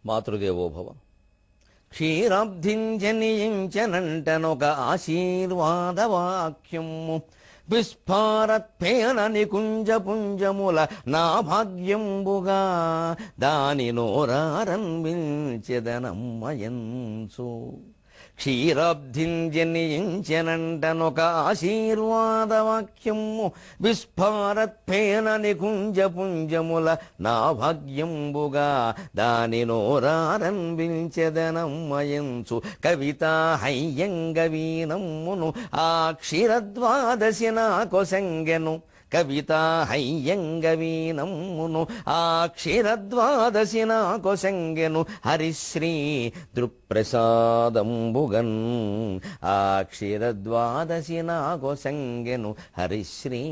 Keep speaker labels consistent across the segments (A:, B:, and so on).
A: మాతృదేవోభవ. క్షీరాబ్ధిం జనించనంటనొక ఆశీర్వాదవాక్యము విస్ఫారత్పేన నికుంజ పుంజముల నా భాగ్యంబుగా దాని నోరారంభించెదనమ్మయంచు. క్షీరాబ్ధిం జనించనంటనొక ఆశీర్వాదవాక్యము విస్ఫారత్పేన నికుంజ పుంజముల నా భాగ్యంబుగా దాని నోరారంభించెదనమ్మయంచు. కవితా హయ్యంగవీనమ్మును ఆ క్షీరద్వాదశి నా కొసంగెను. కవితా హయ్యంగవీనమ్మును ఆ క్షీరద్వాదశి నా కొసంగెను. హరిశ్రీ దృక్ప్రసాదంబుగన్ ఆ క్షీరద్వాదశి నా కొసంగెను. హరిశ్రీ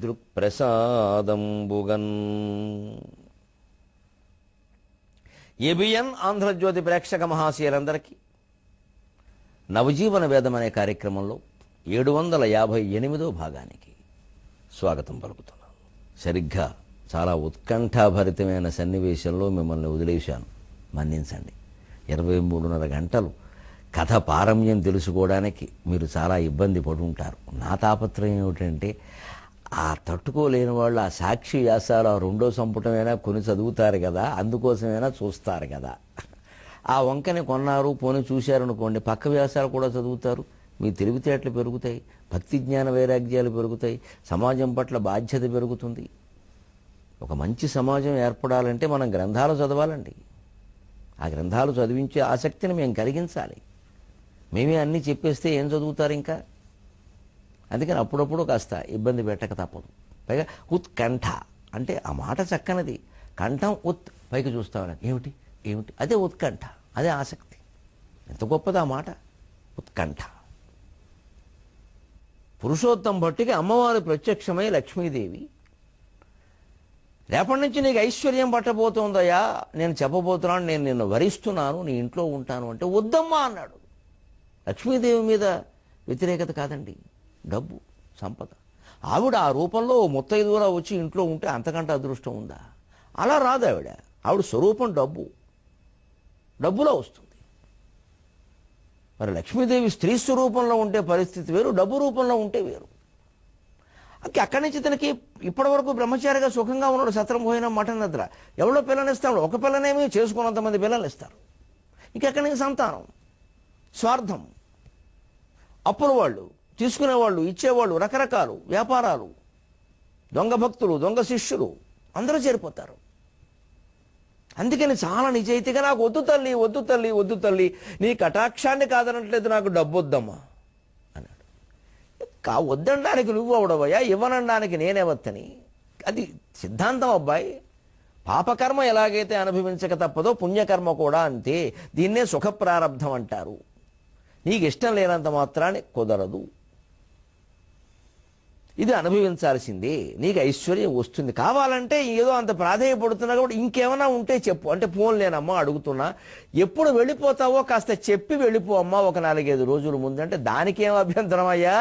A: దృక్ప్రసాదంబుగన్. ఏబిఎన్ ఆంధ్రజ్యోతి ప్రేక్షక మహాశయులందరికీ నవజీవన వేదం అనే కార్యక్రమంలో 758వ భాగానికి స్వాగతం పలుకుతున్నాను. సరిగ్గా చాలా ఉత్కంఠాభరితమైన సన్నివేశంలో మిమ్మల్ని వదిలేశాను, మన్నించండి. 23:30 గంటలు కథ పారమ్యం తెలుసుకోవడానికి మీరు చాలా ఇబ్బంది పడి ఉంటారు. నా తాపత్రయం ఏమిటంటే ఆ తట్టుకోలేని వాళ్ళు ఆ సాక్షి వ్యాసాలు ఆ 2వ సంపుటమైనా కొని చదువుతారు కదా, అందుకోసమైనా చూస్తారు కదా. ఆ వంకని కొన్నారు, పోని చూశారనుకోండి, పక్క వ్యాసాలు కూడా చదువుతారు. మీ తెలివితేటలు పెరుగుతాయి, భక్తి జ్ఞాన వైరాగ్యాలు పెరుగుతాయి, సమాజం పట్ల బాధ్యత పెరుగుతుంది. ఒక మంచి సమాజం ఏర్పడాలంటే మనం గ్రంథాలు చదవాలండి. ఆ గ్రంథాలు చదివించే ఆసక్తిని మేము కలిగించాలి. మేమే అన్నీ చెప్పేస్తే ఏం చదువుతారు ఇంకా? అందుకని అప్పుడప్పుడు కాస్త ఇబ్బంది పెట్టక తప్పదు. పైగా ఉత్కంఠ అంటే ఆ మాట చక్కనది. కంఠం ఉత్ పైకి చూస్తామని ఏమిటి ఏమిటి, అదే ఉత్కంఠ, అదే ఆసక్తి. ఎంత గొప్పది ఆ మాట, ఉత్కంఠ. పురుషోత్తం భట్టుకి అమ్మవారు ప్రత్యక్షమై లక్ష్మీదేవి, రేపటి నుంచి నీకు ఐశ్వర్యం పట్టబోతోందయ్యా, నేను చెప్పబోతున్నాను, నేను నిన్ను వరిస్తున్నాను, నీ ఇంట్లో ఉంటాను అంటే వద్దమ్మా అన్నాడు. లక్ష్మీదేవి మీద వ్యతిరేకత కాదండి, డబ్బు సంపద. ఆవిడ ఆ రూపంలో ముత్తైదువులా వచ్చి ఇంట్లో ఉంటే అంతకంటే అదృష్టం ఉందా? అలా రాదు ఆవిడ. ఆవిడ స్వరూపం డబ్బు, డబ్బులో వస్తుంది. మరి లక్ష్మీదేవి స్త్రీ స్వరూపంలో ఉంటే పరిస్థితి వేరు, డబ్బు రూపంలో ఉంటే వేరు. అక్కడి నుంచి తనకి ఇప్పటి వరకు బ్రహ్మచారిగా సుఖంగా ఉన్నాడు, సత్రం పోయినా మటన్ నిద్ర. ఎవరో పిల్లని ఇస్తాడు, ఒక పిల్లనేమి చేసుకున్నంతమంది పిల్లలు ఇస్తారు. ఇంకెక్కడి నుంచి సంతానం, స్వార్థం, అప్పుల వాళ్ళు, తీసుకునేవాళ్ళు, ఇచ్చేవాళ్ళు, రకరకాలు వ్యాపారాలు, దొంగ భక్తులు, దొంగ శిష్యులు అందరూ చేరిపోతారు. అందుకని చాలా నిజాయితీగా నాకు వద్దు తల్లి, వద్దు తల్లి, వద్దు తల్లి, నీ కటాక్షాన్ని కాదనట్లేదు, నాకు డబ్బు వద్దమ్మా అన్నాడు. వద్దనడానికి నువ్వు అవడవయ్యా, ఇవ్వనడానికి నేనేవత్తని. అది సిద్ధాంతం అబ్బాయి. పాపకర్మ ఎలాగైతే అనుభవించక తప్పదో పుణ్యకర్మ కూడా అంతే. దీన్నే సుఖ ప్రారబ్ధం అంటారు. నీకు ఇష్టం లేనంత మాత్రాన్ని కుదరదు, ఇది అనుభవించాల్సిందే. నీకు ఐశ్వర్యం వస్తుంది. కావాలంటే ఏదో అంత ప్రాధేయపడుతున్నా కూడా ఇంకేమైనా ఉంటే చెప్పు అంటే, ఫోన్ లేనమ్మా అడుగుతున్నా, ఎప్పుడు వెళ్ళిపోతావో కాస్త చెప్పి వెళ్ళిపో అమ్మా ఒక 4-5 రోజుల ముందు అంటే, దానికేం అభ్యంతరం అయ్యా,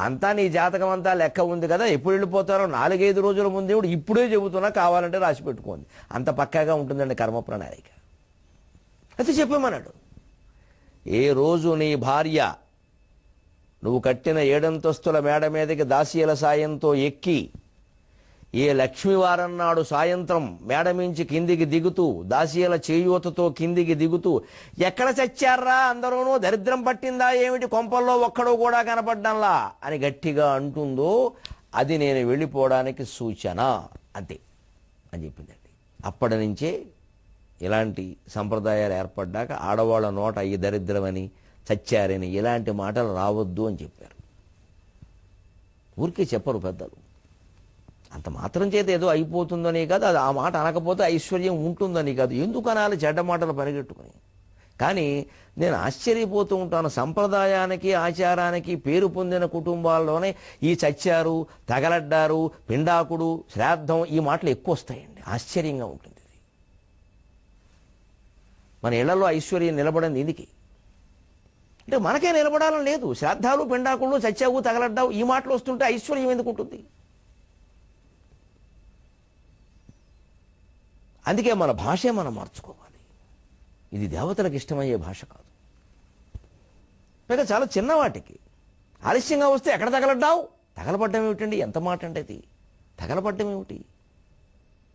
A: అంతా నీ జాతకం అంతా లెక్క ఉంది కదా, ఎప్పుడు వెళ్ళిపోతారో 4-5 రోజుల ముందు ఇప్పుడే చెబుతున్నా, కావాలంటే రాసి పెట్టుకోండి, అంత పక్కాగా ఉంటుందండి కర్మ ప్రణాళిక. అయితే చెప్పమన్నాడు. ఏ రోజు నీ భార్య నువ్వు కట్టిన 7 అంతస్తుల మేడ మీదకి దాసీల సాయంతో ఎక్కి, ఏ లక్ష్మీవారం నాడు సాయంత్రం మేడ మించి కిందికి దిగుతూ, దాసీల చేయూతతో కిందికి దిగుతూ, ఎక్కడ చచ్చారా అందరూనూ, దరిద్రం పట్టిందా ఏమిటి, కొంపల్లో ఒక్కడో కూడా కనపడ్డంలా అని గట్టిగా అంటుందో, అది నేను వెళ్ళిపోవడానికి సూచన అంతే అని చెప్పిందండి. అప్పటి నుంచే ఇలాంటి సంప్రదాయాలు ఏర్పడ్డాక ఆడవాళ్ళ నోట ఈ దరిద్రమని, చచ్చారని ఇలాంటి మాటలు రావద్దు అని చెప్పారు. ఊరికే చెప్పరు పెద్దలు. అంత మాత్రం చేత ఏదో అయిపోతుందని కాదు, అది ఆ మాట అనకపోతే ఐశ్వర్యం ఉంటుందని కాదు. ఎందుకు అనాలి చెడ్డ మాటలు పరిగెట్టుకుని? కానీ నేను ఆశ్చర్యపోతూ ఉంటాను, సంప్రదాయానికి ఆచారానికి పేరు పొందిన కుటుంబాల్లోనే ఈ చచ్చారు, తగలడ్డారు, పిండాకుడు, శ్రాద్ధం ఈ మాటలు ఎక్కువ వస్తాయండి. ఆశ్చర్యంగా ఉంటుంది. మన ఇళ్లలో ఐశ్వర్యం నిలబడింది ఇందుకే. అంటే మనకే నిలబడాలని లేదు. శ్రాద్ధాలు, పిండాకుళ్ళు, చచ్చావు, తగలడ్డావు ఈ మాటలు వస్తుంటే ఐశ్వర్యం ఎందుకు ఉంటుంది? అందుకే మన భాషే మనం మార్చుకోవాలి. ఇది దేవతలకు ఇష్టమయ్యే భాష కాదు. పైగా చాలా చిన్నవాటికి ఆలస్యంగా వస్తే ఎక్కడ తగలడ్డావు? తగలబడ్డం ఏమిటండి? ఎంత మాట అంటే అది తగలబడ్డం ఏమిటి?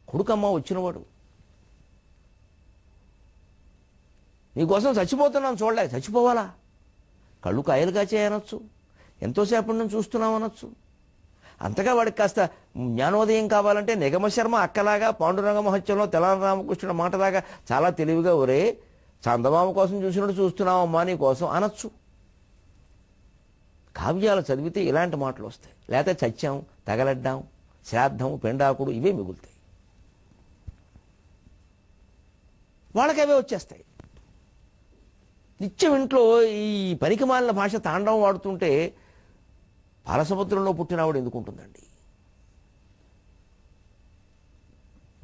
A: కొడుకమ్మ వచ్చినవాడు నీకోసం చచ్చిపోతున్నాను చూడలేక చచ్చిపోవాలా? కళ్ళు కాయలు కాచేయనొచ్చు, ఎంతోసేపటి నుంచి చూస్తున్నాం అనొచ్చు. అంతగా వాడికి కాస్త జ్ఞానోదయం కావాలంటే నిగమ శర్మ అక్కలాగా పాండురంగ మహత్యంలో తెలంగాణ రామకృష్ణుడు మాటలాగా చాలా తెలివిగా ఒరే చందమామ కోసం చూసినట్టు చూస్తున్నావమ్మా నీ కోసం అనొచ్చు. కావ్యాలు చదివితే ఇలాంటి మాటలు వస్తాయి. లేకపోతే చచ్చాం, తగలడ్డాం, శ్రాద్ధం, పెండాకుడు ఇవే మిగులుతాయి. వాళ్ళకి అవే వచ్చేస్తాయి. నిత్యం ఇంట్లో ఈ పనికిమాలిన భాష తాండవం వాడుతుంటే పాలసముద్రంలో పుట్టినవాడు ఎందుకుంటుందండి?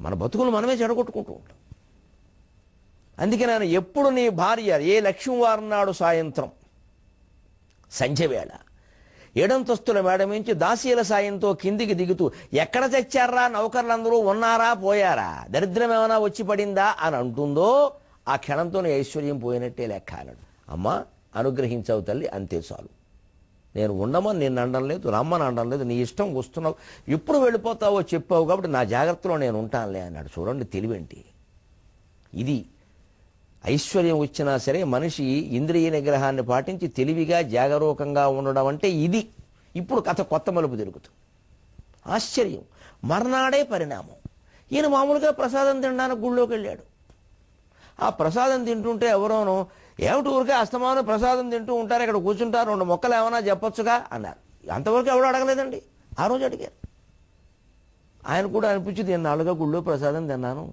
A: మన బతుకులు మనమే చెడగొట్టుకుంటూ ఉంటాం. అందుకే నేను ఎప్పుడు నీ భార్య ఏ లక్ష్మీవారం నాడు సాయంత్రం సంధ్యవేళ ఏడంతస్తుల మేడ నుంచి దాసీల సాయంతో కిందికి దిగుతూ ఎక్కడ చచ్చారా, నౌకర్లందరూ ఉన్నారా, పోయారా, దరిద్రం ఏమైనా వచ్చి పడిందా అని అంటుందో ఆ క్షణంతోనే ఐశ్వర్యం పోయినట్టే లెక్క అన్నాడు. అమ్మా అనుగ్రహించావు తల్లి, అంతే చాలు. నేను ఉండమని నేను అనడం లేదు, రమ్మని అనడం లేదు, నీ ఇష్టం వస్తున్నావు, ఎప్పుడు వెళ్ళిపోతావో చెప్పావు కాబట్టి నా జాగ్రత్తలో నేను ఉంటానులే అన్నాడు. చూడండి తెలివేంటి ఇది. ఐశ్వర్యం వచ్చినా సరే మనిషి ఇంద్రియ నిగ్రహాన్ని పాటించి తెలివిగా జాగరూకంగా ఉండడం అంటే ఇది. ఇప్పుడు కథ కొత్త మలుపు తిరుగుతుంది. ఆశ్చర్యం, మర్నాడే పరిణామం. ఈయన మామూలుగా ప్రసాదం తినడానికి గుళ్ళోకి వెళ్ళాడు. ఆ ప్రసాదం తింటుంటే ఎవరోనో ఏమిటి ఊరికే అస్తమానం ప్రసాదం తింటూ ఉంటారు, ఇక్కడ కూర్చుంటారు, 2 మొక్కలు ఏమైనా చెప్పొచ్చుగా అన్నారు. అంతవరకు ఎవరు అడగలేదండి. ఆ రోజు అడిగారు. ఆయన కూడా అనిపించింది, నేను 4గా గుళ్ళో ప్రసాదం తిన్నాను,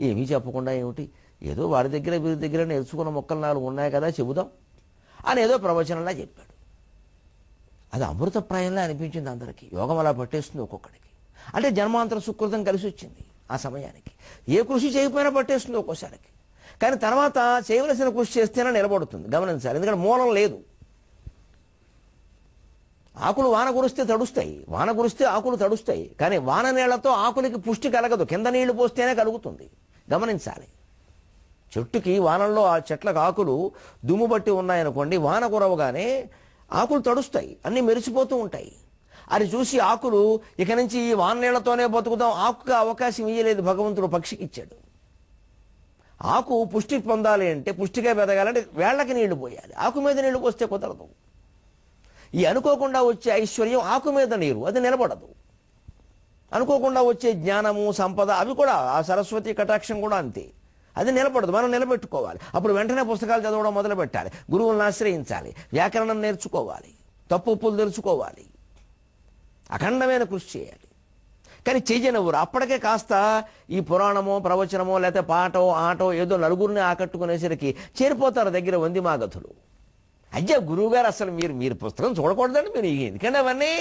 A: ఏమీ చెప్పకుండా ఏమిటి, ఏదో వాడి దగ్గర వీరి దగ్గర నేర్చుకున్న మొక్కలు 4 ఉన్నాయి కదా చెబుదాం అని ఏదో ప్రవచనంలా చెప్పాడు. అది అమృతప్రాయంలా అనిపించింది అందరికీ. యోగం అలా పట్టేస్తుంది ఒక్కొక్కడికి. అంటే జన్మాంతర సుకృతం కలిసి వచ్చింది ఆ సమయానికి. ఏ కృషి చేయకపోయినా పట్టేస్తుంది ఒక్కోసారికి. కానీ తర్వాత చేయవలసిన కృషి చేస్తేనే నిలబడుతుంది. గమనించాలి, ఎందుకంటే మూలం లేదు. ఆకులు వాన కురిస్తే తడుస్తాయి, వాన కురిస్తే ఆకులు తడుస్తాయి, కానీ వాన నీళ్లతో ఆకులకి పుష్టి కలగదు, కింద నీళ్లు పోస్తేనే కలుగుతుంది. గమనించాలి. చెట్టుకి వానల్లో ఆ చెట్లకు ఆకులు దుమ్ము బట్టి ఉన్నాయనుకోండి, వాన కురవగానే ఆకులు తడుస్తాయి, అన్నీ మెరిసిపోతూ ఉంటాయి. అది చూసి ఆకులు ఇక నుంచి ఈ వాన నీళ్లతోనే బతుకుతాం, ఆకుగా అవకాశం ఇయ్యలేదు భగవంతుడు, పక్షికి ఇచ్చాడు. ఆకు పుష్టి పొందాలి అంటే, పుష్టిగా పెరగాలంటే వేళ్లకి నీళ్లు పోయాలి, ఆకు మీద నీళ్లు పోస్తే కుదరదు. ఈ అనుకోకుండా వచ్చే ఐశ్వర్యం ఆకు మీద నీరు, అది నిలబడదు. అనుకోకుండా వచ్చే జ్ఞానము, సంపద అవి కూడా, ఆ సరస్వతి కటాక్షం కూడా అంతే, అది నిలబడదు. మనం నిలబెట్టుకోవాలి. అప్పుడు వెంటనే పుస్తకాలు చదవడం మొదలు పెట్టాలి, గురువులను ఆశ్రయించాలి, వ్యాకరణం నేర్చుకోవాలి, తప్పు ఒప్పులు తెలుసుకోవాలి, అఖండమైన కృషి చేయాలి. కానీ చెయ్యనవ్వరు. అప్పటికే కాస్త ఈ పురాణమో ప్రవచనమో లేకపోతే పాటో ఆటో ఏదో నలుగురిని ఆకట్టుకునేసరికి చేరిపోతారు దగ్గర వందిమాగతులు. అయ్యా గురువుగారు అసలు మీరు పుస్తకం చూడకూడదండి, మీరు ఎందుకంటే అవన్నీ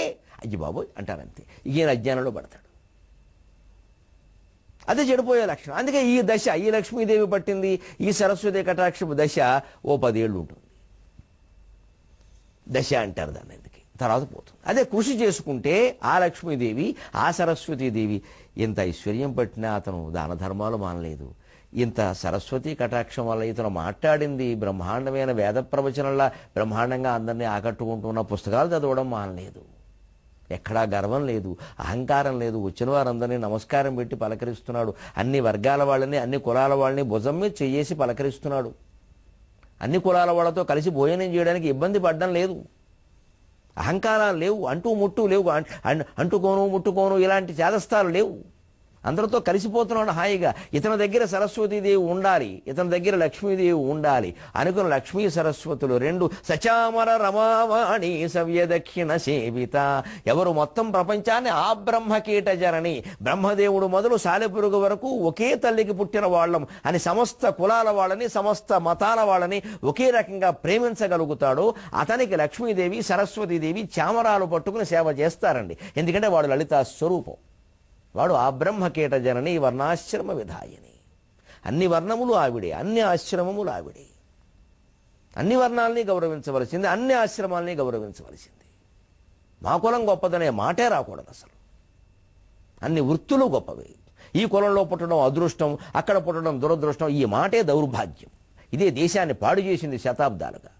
A: అయ్యి బాబోయ్ అంటారంతే. ఈయన అజ్ఞానంలో పడతాడు. అదే చెడిపోయే లక్షణం. అందుకే ఈ దశ, ఈ లక్ష్మీదేవి పట్టింది ఈ సరస్వతి కటాక్షపు దశ ఓ 10 ఏళ్ళు ఉంటుంది. దశ అంటారు దాన్ని, ఎందుకు తర్వాత పోతుంది. అదే కృషి చేసుకుంటే ఆ లక్ష్మీదేవి, ఆ సరస్వతీదేవి ఇంత ఐశ్వర్యం పట్టినా అతను దాన ధర్మాలు మానలేదు. ఇంత సరస్వతి కటాక్షం వల్ల ఇతను మాట్లాడింది బ్రహ్మాండమైన వేద ప్రవచనంలా బ్రహ్మాండంగా అందరినీ ఆకట్టుకుంటున్న పుస్తకాలు చదవడం మానలేదు. ఎక్కడా గర్వం లేదు, అహంకారం లేదు. వచ్చిన వారందరినీ నమస్కారం పెట్టి పలకరిస్తున్నాడు. అన్ని వర్గాల వాళ్ళని, అన్ని కులాల వాళ్ళని భుజం మీద చెయ్యేసి పలకరిస్తున్నాడు. అన్ని కులాల వాళ్ళతో కలిసి భోజనం చేయడానికి ఇబ్బంది పడడం లేదు. అహంకారాలు లేవు, అంటూ ముట్టు లేవు, అంటుకోను ముట్టుకోను ఇలాంటి చేదస్తాలు లేవు. అందరితో కలిసిపోతున్నాడు హాయిగా. ఇతని దగ్గర సరస్వతీదేవి ఉండాలి, ఇతని దగ్గర లక్ష్మీదేవి ఉండాలి అనుకున్న లక్ష్మీ సరస్వతులు 2 సచామర రమావాణి సవ్య దక్షిణ సేవిత. ఎవరు మొత్తం ప్రపంచాన్ని ఆ బ్రహ్మకీట జరణి, బ్రహ్మదేవుడు మొదలు సాలెపురుగు వరకు ఒకే తల్లికి పుట్టిన వాళ్ళం అని సమస్త కులాల వాళ్ళని, సమస్త మతాల వాళ్ళని ఒకే రకంగా ప్రేమించగలుగుతాడో అతనికి లక్ష్మీదేవి సరస్వతీదేవి చామరాలు పట్టుకుని సేవ చేస్తారండి. ఎందుకంటే వాడు లలితా స్వరూపం. వాడు ఆ బ్రహ్మకీట జనని వర్ణాశ్రమ విధాయిని. అన్ని వర్ణములు ఆవిడే, అన్ని ఆశ్రమములు ఆవిడే. అన్ని వర్ణాలని గౌరవించవలసింది, అన్ని ఆశ్రమాలని గౌరవించవలసింది. మా కులం గొప్పదనే మాటే రాకూడదు అసలు. అన్ని వృత్తులు గొప్పవే. ఈ కులంలో పుట్టడం అదృష్టం, అక్కడ పుట్టడం దురదృష్టం, ఈ మాటే దౌర్భాగ్యం. ఇదే దేశాన్ని పాడు చేసింది శతాబ్దాలుగా.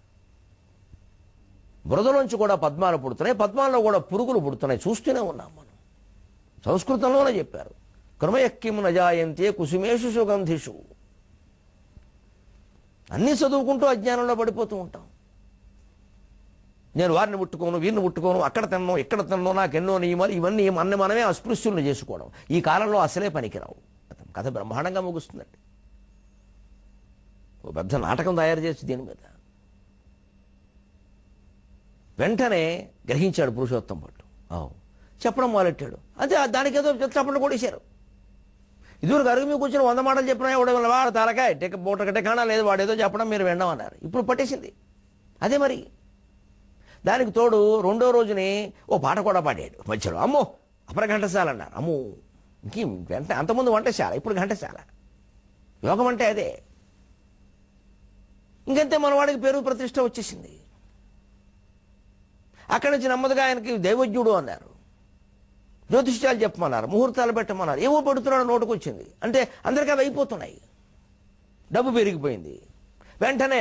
A: బురదలోంచి కూడా పద్మాలు పుడుతున్నాయి, పద్మాల్లో కూడా పురుగులు పుడుతున్నాయి, చూస్తూనే ఉన్నాం మనం. సంస్కృతంలోనే చెప్పారు, క్రమయక్కిం నజాయంతే కుసుమేషు సుగంధిషు. అన్నీ చదువుకుంటూ అజ్ఞానంలో పడిపోతూ ఉంటాం. నేను వారిని ముట్టుకోను, వీరిని ముట్టుకోను, అక్కడ తిన్నాను, ఇక్కడ తిన్నాను, నాకెన్నో నియమాలు, ఇవన్నీ మనమే అస్పృశ్యులను చేసుకోవడం ఈ కాలంలో అసలే పనికిరావు. కథ బ్రహ్మాండంగా ముగుస్తుందండి. ఓ పెద్ద నాటకం తయారు చేసి దీని మీద వెంటనే గ్రహించాడు పురుషోత్తం భట్టు. చెప్పడం మొదలెట్టాడు. అదే దానికేదో చెప్పడం కూడా ఇచ్చారు. ఇదివరకు అరుగు మీకు వచ్చిన 100 మాటలు చెప్పినా వాడు తలకాయ పూటకట్టే కానా లేదు, వాడేదో చెప్పడం మీరు వినమన్నారు. ఇప్పుడు పట్టేసింది. అదే మరి దానికి తోడు రెండో రోజుని ఓ పాట కూడా పాడాడు మధ్యలో. అమ్మో అపరఘంటశాల అన్నారు. అమ్మో ఇంకేం వెంట అంతకుముందు వంటశాల, ఇప్పుడు ఘంటశాల. యోగం అంటే అదే. ఇంకంతే మనవాడికి పేరు ప్రతిష్ట వచ్చేసింది. అక్కడి నుంచి నెమ్మదిగా ఆయనకి దైవజ్ఞుడు అన్నారు, జ్యోతిష్యాలు చెప్పమన్నారు, ముహూర్తాలు పెట్టమన్నారు. ఏవో పెడుతున్నాడు, నోటుకు వచ్చింది. అంటే అందరికీ అవి అయిపోతున్నాయి. డబ్బు పెరిగిపోయింది. వెంటనే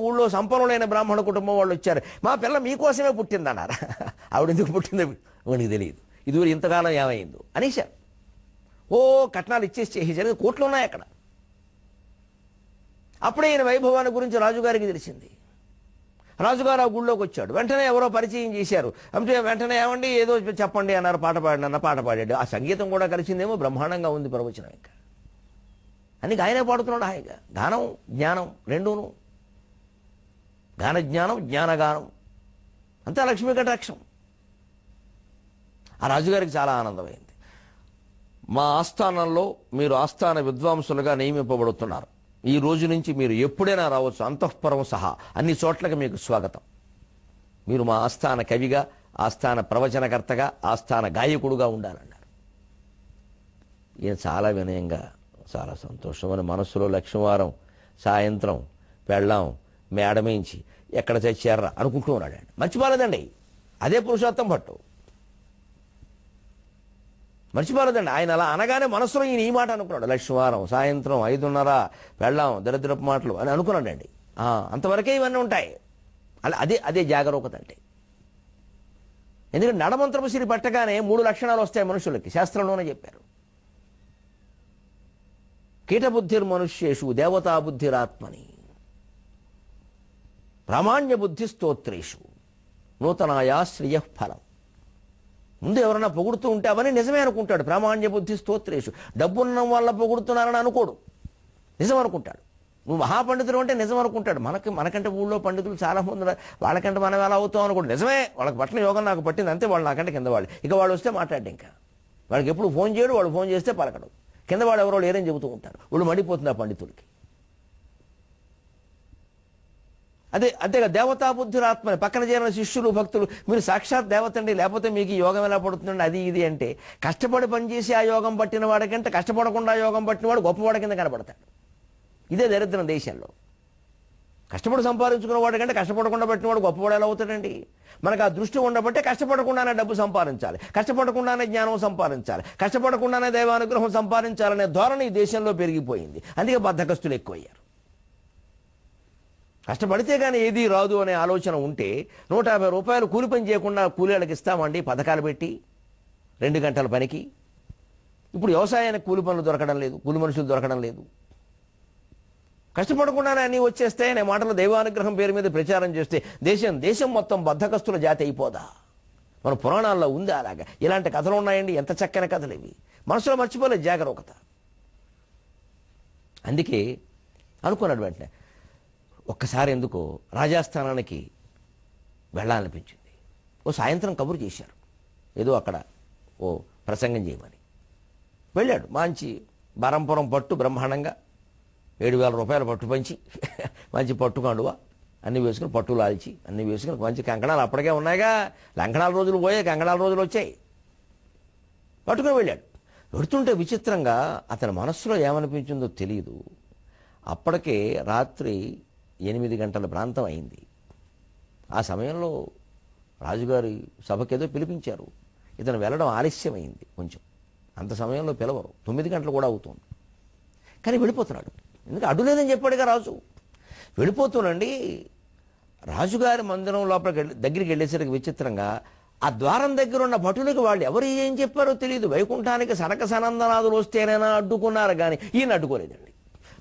A: ఊళ్ళో సంపన్నులైన బ్రాహ్మణ కుటుంబం వాళ్ళు వచ్చారు. మా పిల్ల మీకోసమే పుట్టిందన్నారు. ఆవిడ ఎందుకు పుట్టిందో వాడికి తెలియదు. ఇదివరకు ఇంతకాలం ఏమైందో అనేశారు. కట్నాలు చేసేసారు. కోట్లు ఉన్నాయి అక్కడ. అప్పుడే ఈయన వైభవాన్ని గురించి రాజుగారికి తెలిసింది. రాజుగారు ఆ గుళ్ళోకి వచ్చాడు. వెంటనే ఎవరో పరిచయం చేశారు. అంటే వెంటనే ఏమండి ఏదో చెప్పండి అన్నారు. పాట పాడినన్న పాట పాడాడు. ఆ సంగీతం కూడా కలిసిందేమో, బ్రహ్మాండంగా ఉంది ప్రవచనం. ఇంకా అని ఆయనే పాడుతున్నాడు హాయిగా. గానం జ్ఞానం రెండూను, గాన జ్ఞానం జ్ఞానగానం అంతా లక్ష్మీ కటాక్షం. ఆ రాజుగారికి చాలా ఆనందమైంది. మా ఆస్థానంలో మీరు ఆస్థాన విద్వాంసులుగా నియమింపబడుతున్నారు. ఈ రోజు నుంచి మీరు ఎప్పుడైనా రావచ్చు, అంతఃపురం సహా అన్ని చోట్లకి మీకు స్వాగతం. మీరు మా ఆస్థాన కవిగా, ఆస్థాన ప్రవచనకర్తగా, ఆస్థాన గాయకుడుగా ఉండాలన్నారు. ఈయన చాలా వినయంగా, చాలా సంతోషమని మనస్సులో లక్ష్మీవారం సాయంత్రం పెళ్ళాం మేడమేంచి ఎక్కడ చచ్చారా అనుకుంటూ ఉన్నాడు. మర్చిపోలేదండి, అదే పురుషోత్తం భట్టు. మర్చిపోలేదండి. ఆయన అలా అనగానే మనసులో ఈయన ఈ మాట అనుకున్నాడు. లక్ష్మీవారం సాయంత్రం 5:30 పెళ్ళాం దరిద్రపు మాటలు అని అనుకున్నాడండి. అంతవరకే ఇవన్నీ ఉంటాయి. అలా అదే జాగరూకత అంటే. ఎందుకంటే నడమంత్రపు సిరి పట్టగానే 3 లక్షణాలు వస్తాయి మనుషులకి, శాస్త్రంలోనే చెప్పారు. కీటబుద్ధిర్ మనుష్యేషు దేవతా బుద్ధిరాత్మని, ప్రామాణ్య బుద్ధి స్తోత్రేషు నూతనాయా శ్రియ ఫలం. ముందు ఎవరన్నా పొగుడుతూ ఉంటే అవన్నీ నిజమే అనుకుంటాడు. ప్రామాణ్య బుద్ధి స్తోత్రేషు, డబ్బున్న వాళ్ళ పొగుడుతున్నారని అనుకోడు, నిజం అనుకుంటాడు. నువ్వు మహాపండితుడు అంటే నిజం అనుకుంటాడు. మనకంటే ఊళ్ళో పండితులు చాలా మంది, వాళ్ళకంటే మనం ఎలా అవుతాం అనుకోండి. నిజమే, వాళ్ళకి పట్టిన యోగం నాకు పట్టింది, అంతే. వాళ్ళు నాకంటే కింద వాళ్ళు. ఇక వాళ్ళు వస్తే మాట్లాడు. ఇంకా వాళ్ళకి ఎప్పుడు ఫోన్ చేయడు, వాళ్ళు ఫోన్ చేస్తే పలకడు. కింద వాళ్ళు ఎవరో లేరని చెబుతూ ఉంటారు. వాళ్ళు మండిపోతుంది ఆ పండితుడికి. అంతేగా దేవతా బుద్ధిరాత్మని. పక్కన చేరిన శిష్యులు భక్తులు, మీరు సాక్షాత్ దేవత అండి, లేకపోతే మీకు ఈ యోగం ఎలా పడుతుందండి, అది ఇది అంటే, కష్టపడి పనిచేసి ఆ యోగం పట్టిన వాడికంటే కష్టపడకుండా యోగం పట్టిన వాడు గొప్పవాడి కింద కనబడతాడు. ఇదే దరిద్రం దేశంలో. కష్టపడి సంపాదించుకున్న వాడి కంటే కష్టపడకుండా పెట్టినవాడు గొప్పవాడు ఎలా అవుతాడండి? మనకు ఆ దృష్టి ఉండబట్టే కష్టపడకుండానే డబ్బు సంపాదించాలి, కష్టపడకుండానే జ్ఞానం సంపాదించాలి, కష్టపడకుండానే దైవానుగ్రహం సంపాదించాలనే ధోరణి ఈ దేశంలో పెరిగిపోయింది. అందుకే బద్ధకస్తులు ఎక్కువయ్యారు. కష్టపడితే కానీ ఏదీ రాదు అనే ఆలోచన ఉంటే 150 రూపాయలు కూలి పని చేయకుండా కూలీళ్ళకి ఇస్తామండి పథకాలు పెట్టి 2 గంటల పనికి. ఇప్పుడు వ్యవసాయానికి కూలి పనులు దొరకడం లేదు, కూలి మనుషులు దొరకడం లేదు. కష్టపడకుండానే అన్నీ వచ్చేస్తే అనే మాటలు దైవానుగ్రహం పేరు మీద ప్రచారం చేస్తే దేశం మొత్తం బద్ధకస్తుల జాతి అయిపోదా? మన పురాణాల్లో ఉంది అలాగా. ఇలాంటి కథలు ఉన్నాయండి, ఎంత చక్కని కథలు ఇవి. మనసులో మర్చిపోలేదు జాగరూకత. అందుకే అనుకున్నాడు వెంటనే, ఒక్కసారి ఎందుకో రాజాస్థానానికి వెళ్ళాలనిపించింది. ఓ సాయంత్రం కబురు చేశారు, ఏదో అక్కడ ఓ ప్రసంగం చేయమని. వెళ్ళాడు. మంచి బరంపురం పట్టు బ్రహ్మాండంగా 7,000 రూపాయలు పట్టు పంచి, మంచి పట్టు కండువ అన్నీ వేసుకుని, పట్టు లాల్చి అన్నీ వేసుకుని, మంచి కంకణాలు అప్పటికే ఉన్నాయిగా. లంకణాల రోజులు పోయాయి, కంకణాల రోజులు వచ్చాయి. పట్టుకుని వెళ్ళాడు. వెడుతుంటే విచిత్రంగా అతని మనస్సులో ఏమనిపించిందో తెలియదు. అప్పటికే రాత్రి 8 గంటల ప్రాంతం అయింది. ఆ సమయంలో రాజుగారి సభకేదో పిలిపించారు. ఇతను వెళ్ళడం ఆలస్యమైంది కొంచెం. అంత సమయంలో పిలవరు, 9 గంటలు కూడా అవుతుంది. కానీ వెళ్ళిపోతున్నాడు. ఎందుకంటే అడ్డు లేదని చెప్పాడుగా రాజు. వెళ్ళిపోతూనండి రాజుగారి మందిరం లోపలికి దగ్గరికి వెళ్ళేసరికి విచిత్రంగా ఆ ద్వారం దగ్గర ఉన్న భటులకు వాళ్ళు ఎవరు ఏం చెప్పారో తెలియదు. వైకుంఠానికి సనక సనందనాథులు వస్తేనైనా అడ్డుకున్నారు కానీ ఈయన అడ్డుకోలేదండి.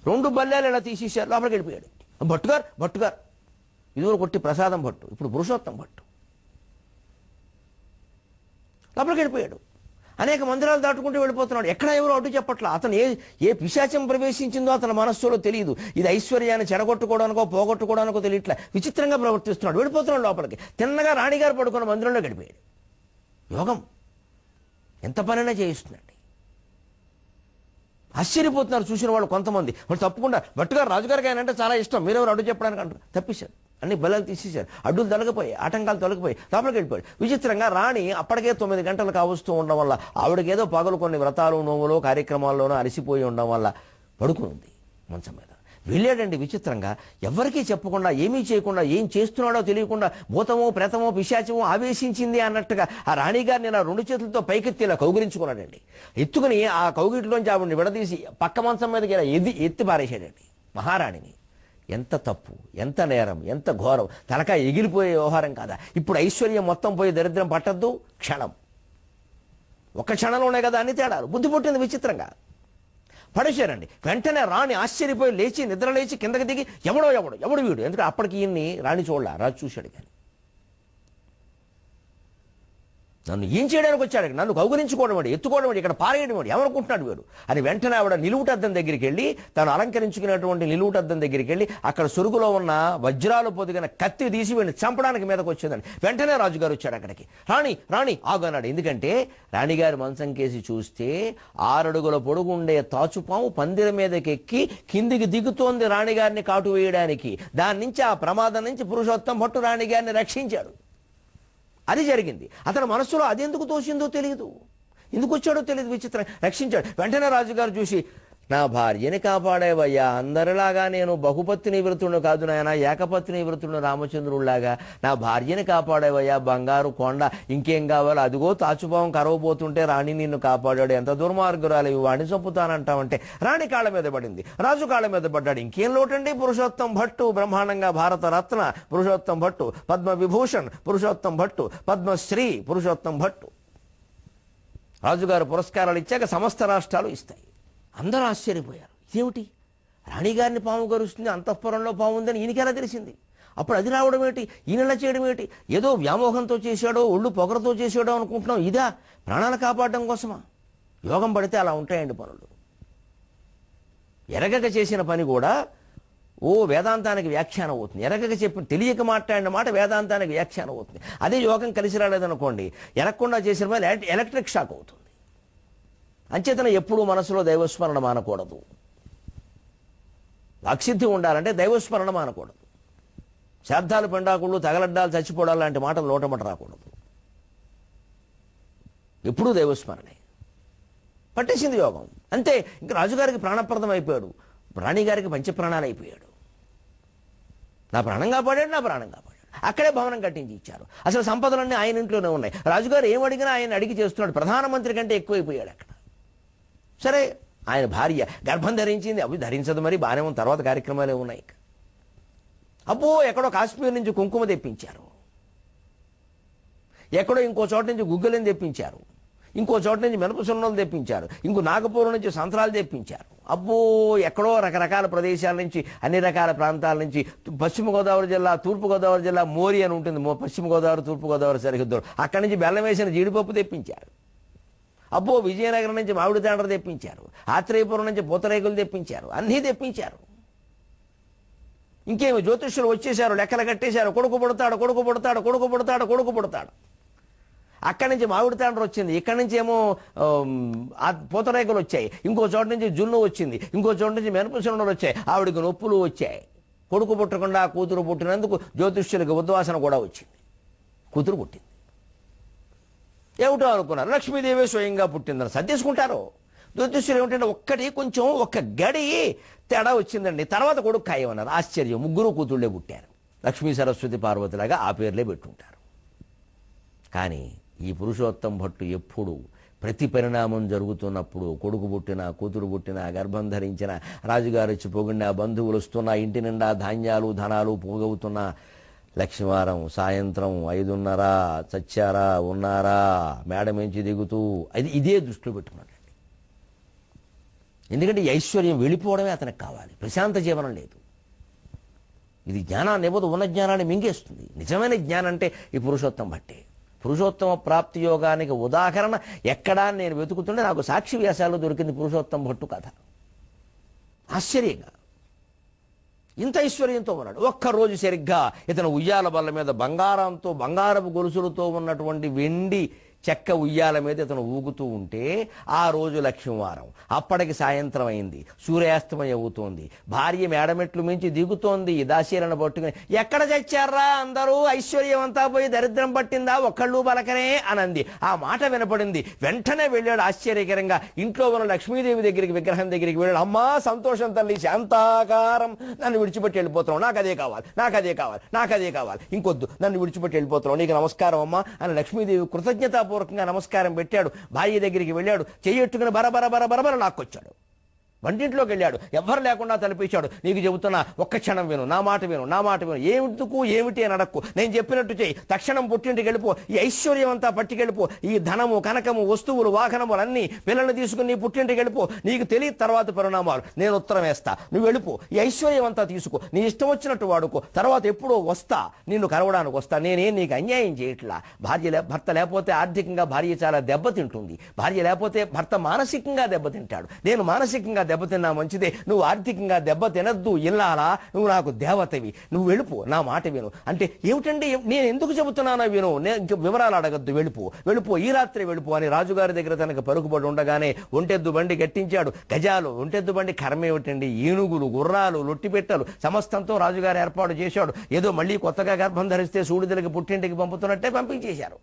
A: 2 బల్లాలు ఇలా తీసేశారు, లోపలికి వెళ్ళిపోయాడు. భట్టుగారు ఇదివరకు కొట్టి ప్రసాదం భట్టు, ఇప్పుడు పురుషోత్తం భట్టు లోపలికి వెళ్ళిపోయాడు. అనేక మందిరాలు దాటుకుంటూ వెళ్ళిపోతున్నాడు. ఎక్కడ ఎవరు అడ్డు చెప్పట్లా. అతను ఏ పిశాచం ప్రవేశించిందో అతని మనస్సులో తెలియదు. ఇది ఐశ్వర్యాన్ని చెడగొట్టుకోవడానికో పోగొట్టుకోవడానికో తెలియట్లా. విచిత్రంగా ప్రవర్తిస్తున్నాడు. వెళ్ళిపోతున్నాడు లోపలికి. తిన్నగా రాణిగారు పడుకున్న మందిరంలో గడిపాడు. యోగం ఎంత పనైనా చేయిస్తుందండి. ఆశ్చర్యపోతున్నారు చూసిన వాళ్ళు కొంతమంది. వాళ్ళు తప్పకుండా భట్టుగారు రాజుగారికి ఆయన అంటే చాలా ఇష్టం, మీరెవరు అడ్డు చెప్పడానికి అంటారు. తప్పించారు, అన్ని బలాలు తీసేశారు, అడ్డులు తొలగిపోయి ఆటంకాలు తొలగిపోయి లోపలికి వెళ్ళిపోయాడు. విచిత్రంగా రాణి అప్పటికే 9 గంటలు కావస్తూ ఉండడం వల్ల ఆవిడకేదో పగలు కొన్ని వ్రతాలు నోములు కార్యక్రమాల్లోనూ అలసిపోయి ఉండడం వల్ల పడుకునుంది మంచం మీద. వెళ్ళాడండి విచిత్రంగా, ఎవరికీ చెప్పకుండా ఏమీ చేయకుండా ఏం చేస్తున్నాడో తెలియకుండా భూతమో ప్రేతమో పిశాచమో ఆవేశించింది అన్నట్టుగా ఆ రాణిగారిని ఇలా 2 చేతులతో పైకెత్తి ఇలా కౌగిలించుకున్నాడండి. ఎత్తుకుని ఆ కౌగిట్లోంచి ఆవిడని విడదీసి పక్క మంచం మీదకి ఇలా ఎత్తి పారేశాడండి మహారాణిని. ఎంత తప్పు, ఎంత నేరం, ఎంత ఘోరం. తలకాయ ఎగిలిపోయే వ్యవహారం కాదా. ఇప్పుడు ఐశ్వర్యం మొత్తం పోయి దరిద్రం పట్టద్దు. క్షణం, ఒక క్షణంలోనే కదా అన్ని తేడాలు. బుద్ధి పుట్టింది విచిత్రంగా. పడేశారండి. వెంటనే రాణి ఆశ్చర్యపోయి లేచి నిద్ర లేచి కిందకి దిగి ఎవడు వీడు. ఎందుకంటే అప్పటికి ఈయన్ని రాణి చూడలే, రాజు చూశాడు. కానీ నన్ను ఏం చేయడానికి వచ్చాడు, నన్ను కౌగులించుకోవడం వాడు, ఎత్తుకోవడం వాడు, ఇక్కడ పారేయడం వాడు, ఏమనుకుంటున్నాడు వీడు అని వెంటనే ఆవిడ నిలువుటద్దం దగ్గరికి వెళ్ళి, తాను అలంకరించుకునేటువంటి నిలువుటద్దం దగ్గరికి వెళ్ళి అక్కడ సొరుగులో ఉన్న వజ్రాలు పొదిగిన కత్తి తీసి వీడిని చంపడానికి మీదకి వచ్చిందండి. వెంటనే రాజుగారు వచ్చాడు అక్కడికి. రాణి ఆగు అన్నాడు. ఎందుకంటే రాణిగారి మంచం కేసి చూస్తే 6 అడుగుల పొడుగుండే తాచుపాము పందిర మీదకి ఎక్కి కిందికి దిగుతోంది రాణిగారిని కాటు వేయడానికి. దాని నుంచి ఆ ప్రమాదం నుంచి పురుషోత్తం భట్టు రాణిగారిని రక్షించాడు. అది జరిగింది. అతని మనస్సులో అది ఎందుకు తోచిందో తెలియదు, ఎందుకు వచ్చాడో తెలియదు. విచిత్రం రక్షించాడు. వెంటనే రాజుగారు చూసి, నా భార్యని కాపాడేవయ్యా, అందరిలాగా నేను బహుపత్ని వృతుడు కాదు నాయన, ఏకపత్ని వృతుడు రామచంద్రుడిలాగా నా భార్యని కాపాడేవయ్యా, బంగారు కొండ, ఇంకేం కావాలో, అదిగో తాచుపావం కరవబోతుంటే రాణి నిన్ను కాపాడాడు, ఎంత దుర్మార్గురాలు, వాణ్ణి చంపుతానంటావంటే రాణి కాళ్ళ మీద పడింది, రాజు కాళ్ళ మీద పడ్డాడు. ఇంకేం లోటండి. పురుషోత్తం భట్టు బ్రహ్మాండంగా భారత రత్న పురుషోత్తం భట్టు, పద్మ విభూషణ్ పురుషోత్తం భట్టు, పద్మశ్రీ పురుషోత్తం భట్టు. రాజుగారు పురస్కారాలు ఇచ్చాక సమస్త రాష్ట్రాలు ఇస్తాయి. అందరూ ఆశ్చర్యపోయారు. ఇదేమిటి, రాణిగారిని పాము గరుస్తుంది, అంతఃపురంలో పాము ఉందని ఈయనకెలా తెలిసింది? అప్పుడు అది రావడం ఏంటి, ఈయనలా చేయడం ఏంటి? ఏదో వ్యామోహంతో చేశాడో, ఒళ్ళు పొగరతో చేశాడో అనుకుంటున్నాం. ఇదా ప్రాణాలు కాపాడడం కోసమా? యోగం పడితే అలా ఉంటాయండి పనులు. ఎరగక చేసిన పని కూడా వేదాంతానికి వ్యాఖ్యానం అవుతుంది. ఎరగక చెప్పి తెలియక మాట్లాడిన మాట వేదాంతానికి వ్యాఖ్యానం అవుతుంది. అదే యోగం కలిసి రాలేదనుకోండి, ఎరగకుండా చేసిన పని ఎలక్ట్రిక్ షాక్ అవుతుంది. అంచేతన ఎప్పుడూ మనసులో దైవస్మరణ మానకూడదు. వాక్సిద్ధి ఉండాలంటే దైవస్మరణ మానకూడదు. శ్రాద్ధాలు పెండాకుళ్ళు తగలడ్డాలు చచ్చిపోవడాలు లాంటి మాటలు లోటమట రాకూడదు. ఎప్పుడూ దైవస్మరణే. పట్టేసింది యోగం అంతే. ఇంకా రాజుగారికి ప్రాణప్రదం అయిపోయాడు, రాణిగారికి పంచప్రాణాలు అయిపోయాడు. నా ప్రాణం కాపాడాడు. అక్కడే భవనం కట్టించి ఇచ్చారు. అసలు సంపదలన్నీ ఆయన ఇంట్లోనే ఉన్నాయి. రాజుగారు ఏం అడిగినా ఆయన అడిగి చేస్తున్నాడు. ప్రధానమంత్రి కంటే ఎక్కువైపోయాడు అక్కడ. సరే, ఆయన భార్య గర్భం ధరించింది, అవి ధరించదు, మరి బాగానే ఉన్న తర్వాత కార్యక్రమాలే ఉన్నాయి. అబ్బో, ఎక్కడో కాశ్మీర్ నుంచి కుంకుమ తెప్పించారు, ఎక్కడో ఇంకో చోట నుంచి గుగ్గిలని తెప్పించారు, ఇంకో చోట నుంచి మినపసున్నలు తెప్పించారు, ఇంకో నాగపూర్ నుంచి సంత్రాలు తెప్పించారు. అబ్బో, ఎక్కడో రకరకాల ప్రదేశాల నుంచి, అన్ని రకాల ప్రాంతాల నుంచి, పశ్చిమ గోదావరి జిల్లా, తూర్పు గోదావరి జిల్లా, మోరి అని ఉంటుంది పశ్చిమ గోదావరి తూర్పు గోదావరి సరిహద్దులు, అక్కడి నుంచి బెల్లం వేసిన జీడిపప్పు తెప్పించారు. అబ్బో, విజయనగరం నుంచి మామిడి తాండ్ర తెప్పించారు, ఆత్రేయపురం నుంచి పూతరేకులు తెప్పించారు, అన్నీ తెప్పించారు. ఇంకేమి జ్యోతిష్యులు వచ్చేశారు, లెక్కలు కట్టేశారు. కొడుకు పుడతాడు. అక్కడి నుంచి మామిడి తాండ్ర వచ్చింది, ఇక్కడి నుంచి ఏమో పూతరేకులు వచ్చాయి, ఇంకో చోట నుంచి జున్ను వచ్చింది, ఇంకో చోట నుంచి మినపసున్నలు వచ్చాయి. ఆవిడికి నొప్పులు వచ్చాయి. కొడుకు పుట్టకుండా కూతురు పుట్టినందుకు జ్యోతిష్యులకి ఉద్వాసన కూడా వచ్చింది. కూతురు పుట్టింది. ఏమిటో అనుకున్నారు, లక్ష్మీదేవి స్వయంగా పుట్టిందని సర్దేసుకుంటారు. జ్యోతిష్యులు ఏమిటంటే ఒక్క గడి తేడా వచ్చిందండి, తర్వాత కొడుకు ఖాయమన్నారు. ఆశ్చర్యం, 3 కూతుళ్లే పుట్టారు. లక్ష్మీ సరస్వతి పార్వతిలాగా ఆ పేర్లే పెట్టుంటారు. కానీ ఈ పురుషోత్తం భట్టు ఎప్పుడు ప్రతి పరిణామం జరుగుతున్నప్పుడు కొడుకు పుట్టినా కూతురు పుట్టినా గర్భం ధరించిన రాజుగారు వచ్చి పొగిడిన బంధువులు వస్తున్నా ఇంటి నిండా ధాన్యాలు ధనాలు పోగవుతున్నా లక్ష్మీవారం సాయంత్రం 5:30 చచ్చారా ఉన్నారా మేడ మించి దిగుతూ ఇదే దృష్టిలో పెట్టుకున్నాడండి. ఎందుకంటే ఈ ఐశ్వర్యం వెళ్ళిపోవడమే అతనికి కావాలి, ప్రశాంత జీవనం లేదు. ఇది జ్ఞానాన్ని ఇవ్వదు, ఉన్న జ్ఞానాన్ని మింగేస్తుంది. నిజమైన జ్ఞానం అంటే ఈ పురుషోత్తం భట్టే. పురుషోత్తమ ప్రాప్తి యోగానికి ఉదాహరణ ఎక్కడా నేను వెతుకుతుంటే నాకు సాక్షి వ్యాసాలు దొరికింది పురుషోత్తమ భట్టు కథ. ఆశ్చర్యంగా ఇంత ఐశ్వర్యంతో ఉన్నాడు. ఒక్కరోజు సరిగ్గా ఇతను ఉయ్యాల బల్ల మీద బంగారపు గొలుసులతో ఉన్నటువంటి వెండి చెక్క ఉయ్యాల మీద ఇతను ఊగుతూ ఉంటే ఆ రోజు లక్ష్మీవారం. అప్పటికి సాయంత్రం అయింది, సూర్యాస్తమయం అవుతోంది. భార్య మేడమెట్లు మించి దిగుతోంది. దాసీలను పట్టుకుని ఎక్కడ చచ్చారా అందరూ, ఐశ్వర్యం అంతా పోయి దరిద్రం పట్టిందా, ఒక్కళ్ళు బలకనే అనంది. ఆ మాట వినపడింది. వెంటనే వెళ్ళాడు ఆశ్చర్యకరంగా. ఇంట్లో ఉన్న లక్ష్మీదేవి దగ్గరికి, విగ్రహం దగ్గరికి వెళ్ళాడు. అమ్మా సంతోషం తల్లి, శాంతాకారం, నన్ను విడిచిపెట్టి వెళ్ళిపోతున్నావు, నాకు అదే కావాలి, నాకు అదే కావాలి, నాకు అదే కావాలి, ఇంకొద్దు, నన్ను విడిచిపెట్టి వెళ్ళిపోతున్నావు, నీకు నమస్కారం అమ్మా అని లక్ష్మీదేవి కృతజ్ఞతాపూర్వకంగా నమస్కారం పెట్టాడు. భార్య దగ్గరికి వెళ్ళాడు. చెయ్యెట్టుకుని బరబర లాక్కొచ్చాడు. వంటింట్లోకి వెళ్ళాడు. ఎవ్వరు లేకుండా తలపించాడు. నీకు చెబుతున్నా, ఒక్క క్షణం విను, నా మాట విను, నా మాట విను, ఏమిటి అని అడక్కు, నేను చెప్పినట్టు చెయ్యి, తక్షణం పుట్టింటికి వెళ్ళిపో, ఈ ఐశ్వర్యం అంతా పట్టుకెళ్ళిపో, ఈ ధనము కనకము వస్తువులు వాహనములు అన్నీ పిల్లల్ని తీసుకుని నీ పుట్టింటికి వెళ్ళిపో, నీకు తెలియదు తర్వాత పరిణామాలు, నేను ఉత్తరం వేస్తా, నువ్వు వెళ్ళిపో, ఈ ఐశ్వర్యం అంతా తీసుకో, నీ ఇష్టం వచ్చినట్టు వాడుకో, తర్వాత ఎప్పుడో వస్తా, నిన్ను కలవడానికి వస్తా, నేనేం నీకు అన్యాయం చేయట్లా. భర్త లేకపోతే ఆర్థికంగా భార్య చాలా దెబ్బతింటుంది, భార్య లేకపోతే భర్త మానసికంగా దెబ్బతింటాడు. నేను మానసికంగా దెబ్బతిన్నా మంచిదే, నువ్వు ఆర్థికంగా దెబ్బ తినద్దు, ఇల్లాలా, నువ్వు నాకు దేవతవి, నువ్వు వెళ్ళిపో, నా మాట విను. అంటే ఏమిటండి, నేను ఎందుకు చెబుతున్నానో విను, నేను వివరాలు అడగద్దు, వెళ్ళిపో, ఈ రాత్రి వెళ్ళిపో అని రాజుగారి దగ్గర తనకు పరుగుబడి ఉండగానే ఒంటెద్దు బండి గట్టించాడు. గజాలు, ఒంటెద్దు బండి కర్మ ఏమిటండి, ఏనుగులు, గుర్రాలు, లొట్టిపెట్టలు సమస్తంతో రాజుగారు ఏర్పాటు చేశాడు. ఏదో మళ్ళీ కొత్తగా గర్భం ధరిస్తే సూడిదలకి పుట్టింటికి పంపుతున్నట్టే పంపించేశారు.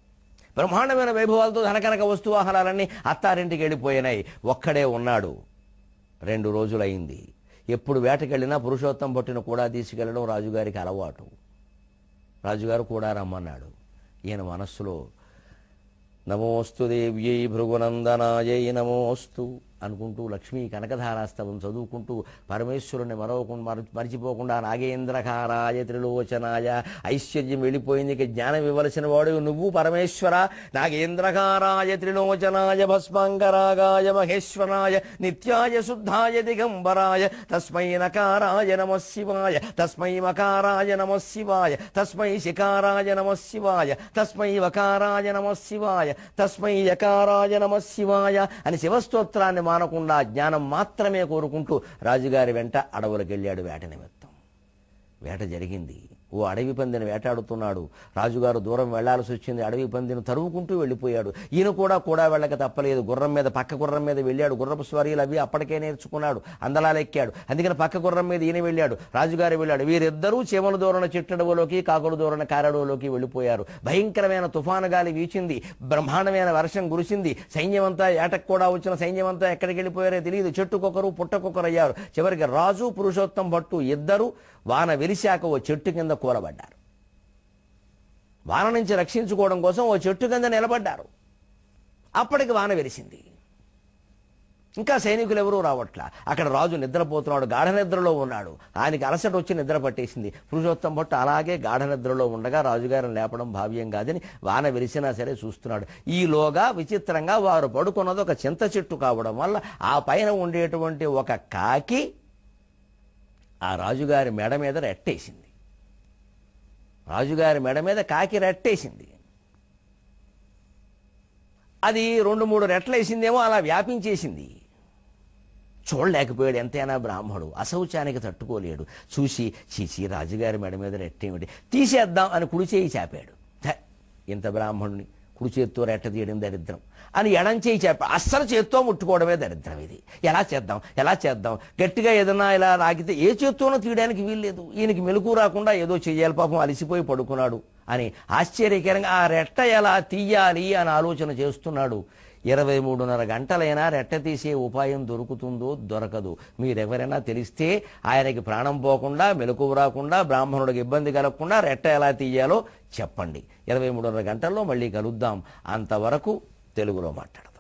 A: బ్రహ్మాండమైన వైభవాలతో ధనకనక వస్తువాహనాలన్నీ అత్తారింటికి వెళ్ళిపోయినాయి. ఒక్కడే ఉన్నాడు. 2 రోజులైంది. ఎప్పుడు వేటకెళ్ళినా పురుషోత్తం భట్టును కూడా తీసుకెళ్లడం రాజుగారికి అలవాటు. రాజుగారు కూడా రమ్మన్నాడు. ఈయన మనస్సులో నమోస్తు దేవ్యై భృగునందనాయై నమోస్తు అనుకుంటూ లక్ష్మీ కనకధారాస్తవం చదువుకుంటూ పరమేశ్వరుని మరిచిపోకుండా నాగేంద్రకారాయ త్రిలోచనాయ, ఐశ్వర్యం వెళ్ళిపోయింది, ఇక జ్ఞానం ఇవ్వలసిన వాడు నువ్వు పరమేశ్వర, నాగేంద్రకారాయ త్రిలోచనాయ భస్మాంగరాగాయ మహేశ్వరాయ నిత్యాయ శుద్ధాయ దిగంబరాయ తస్మై నకారాయ నమః శివాయ, తస్మై మకారాయ నమః శివాయ, తస్మై శికారాయ నమః శివాయ, తస్మై వకారాయ నమః శివాయ, తస్మై యకారాయ నమః శివాయ అని శివస్తోత్రాన్ని మానకుండా జ్ఞానం మాత్రమే కోరుకుంటూ రాజుగారి వెంట అడవులకు వెళ్ళాడు వేట నిమిత్తం. వేట జరిగింది. ఓ అడవి పందిని వేటాడుతున్నాడు. రాజుగారు దూరం వెళ్లాల్సి వచ్చింది. అడవి పందిని తరువుకుంటూ వెళ్ళిపోయాడు. ఈయన కూడా వెళ్ళక తప్పలేదు. గుర్రం మీద, పక్క గుర్రం మీద వెళ్ళాడు. గుర్రపు స్వారీలు అవి అప్పటికే నేర్చుకున్నాడు. అందలాలెక్కాడు. అందుకని పక్క గుర్రం మీద ఈయన వెళ్ళాడు. రాజుగారు వెళ్ళాడు. వీరిద్దరూ చీమల దూరణ చెట్టడవులోకి, కాకుల దూరణ కారడవులోకి వెళ్ళిపోయారు. భయంకరమైన తుఫాను గాలి వీచింది. బ్రహ్మాండమైన వర్షం కురిసింది. సైన్యమంతా, ఏటకు కూడా వచ్చిన సైన్యమంతా ఎక్కడికి వెళ్ళిపోయారో తెలియదు. చెట్టుకొకరు పుట్టకొకరు అయ్యారు. చివరికి రాజు పురుషోత్తం భట్టు ఇద్దరు వాన వెలిశాక ఓ చెట్టు కింద కూలబడ్డారు. వాన నుంచి రక్షించుకోవడం కోసం ఓ చెట్టు కింద నిలబడ్డారు. అప్పటికి వాన వెలిసింది. ఇంకా సైనికులు ఎవరూ రావట్లా. అక్కడ రాజు నిద్రపోతున్నాడు, గాఢ నిద్రలో ఉన్నాడు. ఆయనకి అలసట వచ్చి నిద్ర పట్టేసింది. పురుషోత్తం భట్టు అలాగే గాఢ నిద్రలో ఉండగా రాజుగారిని లేపడం భావ్యం కాదని వాన వెలిసినా సరే చూస్తున్నాడు. ఈలోగా విచిత్రంగా వారు పడుకున్నది ఒక చింత చెట్టు కావడం వల్ల ఆ పైన ఉండేటువంటి ఒక కాకి ఆ రాజుగారి మెడ మీద రెట్టేసింది. రాజుగారి మెడ మీద కాకి రెట్టేసింది. అది 2-3 రెట్లేసిందేమో, అలా వ్యాపించేసింది. చూడలేకపోయాడు. ఎంతైనా బ్రాహ్మడు, అశౌచానికి తట్టుకోలేడు. చూసి చీచి రాజుగారి మెడ మీద రెట్టేమిటి, తీసేద్దాం అని కుడి చేయి చాపాడు. ఇంత బ్రాహ్మణుని కుడి చేత్తో రెట్ట తీయడం దరిద్రం అని ఎడం చేయి చాపాడు. అస్సలు చేత్తో ముట్టుకోవడమే దరిద్రం. ఇది ఎలా చేద్దాం, గట్టిగా ఏదన్నా ఇలా లాగితే ఏ చేత్తోనో తీయడానికి వీల్లేదు. ఈయనకి మెలకు రాకుండా ఏదో చెయ్యాలి, పాపం అలసిపోయి పడుకున్నాడు అని ఆశ్చర్యకరంగా ఆ రెట్ట ఎలా తీయాలి అని ఆలోచన చేస్తున్నాడు. 23:30 గంటలైనా రెట్ట తీసే ఉపాయం దొరుకుతుందో దొరకదు. మీరెవరైనా తెలిస్తే ఆయనకి ప్రాణం పోకుండా, మెలకువ రాకుండా, బ్రాహ్మణుడికి ఇబ్బంది కలగకుండా రెట్ట ఎలా తీయాలో చెప్పండి. 23:30 గంటల్లో మళ్ళీ కలుద్దాం. అంతవరకు తెలుగులో మాట్లాడదాం.